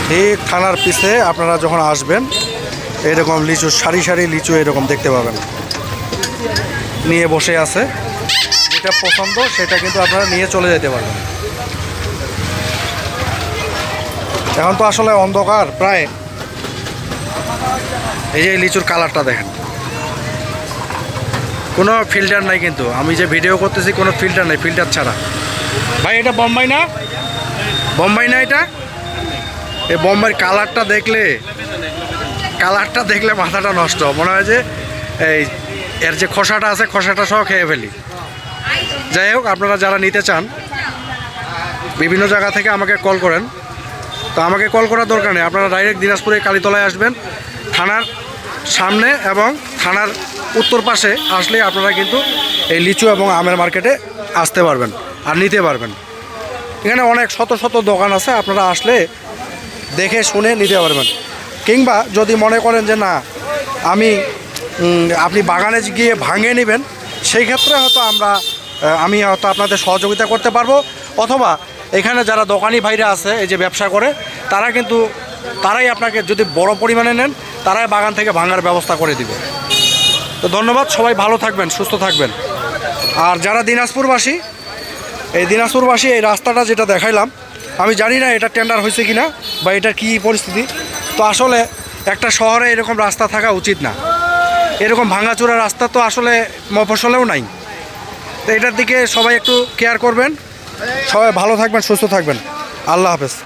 ঠিক থানার পিছে আপনারা যখন আসবেন এরকম লিচু সারি সারি লিচু এরকম দেখতে পাবেন, নিয়ে বসে আছে। যেটা পছন্দ সেটা কিন্তু আপনারা নিয়ে চলে যেতে পারবেন। এখন তো আসলে অন্ধকার প্রায়। এই যে লিচুর কালারটা দেখেন, কোনো ফিল্টার নাই, কিন্তু আমি যে ভিডিও করতেছি কোনো ফিল্টার নাই, ফিল্টার ছাড়া। ভাই এটা বোম্বাই না? বোম্বাই না এটা? এই বোম্বাইয়ের কালারটা দেখলে মাথাটা নষ্ট, মনে হয় যে এই এর যে খোসাটা আছে খোসাটা সহ খেয়ে ফেলি। যাই হোক, আপনারা যারা নিতে চান বিভিন্ন জায়গা থেকে আমাকে কল করেন। তো আমাকে কল করার দরকার নেই, আপনারা ডাইরেক্ট দিনাজপুরে কালীতলায় আসবেন, থানার সামনে এবং থানার উত্তর পাশে আসলে আপনারা কিন্তু এই লিচু এবং আমের মার্কেটে আসতে পারবেন আর নিতে পারবেন। এখানে অনেক শত শত দোকান আছে, আপনারা আসলে দেখে শুনে নিতে পারবেন। কিংবা যদি মনে করেন যে না আপনি বাগানে গিয়ে ভাঙিয়ে নেবেন, সেই ক্ষেত্রে হয়তো আমি হয়তো আপনাদের সহযোগিতা করতে পারবো। অথবা এখানে যারা দোকানি ভাইরা আছে এই যে ব্যবসা করে, তারাই আপনাকে যদি বড় পরিমাণে নেন তারাই বাগান থেকে ভাঙার ব্যবস্থা করে দিবে। তো ধন্যবাদ, সবাই ভালো থাকবেন, সুস্থ থাকবেন। আর যারা দিনাজপুরবাসী এই রাস্তাটা যেটা দেখাইলাম, আমি জানি না এটা টেন্ডার হয়েছে কিনা বা এটার কী পরিস্থিতি। তো আসলে একটা শহরে এরকম রাস্তা থাকা উচিত না, এরকম ভাঙাচোরা রাস্তা তো আসলে মফস্বলেও নাই। তো এটার দিকে সবাই একটু কেয়ার করবেন। সবাই ভালো থাকবেন, সুস্থ থাকবেন। আল্লাহ হাফেজ।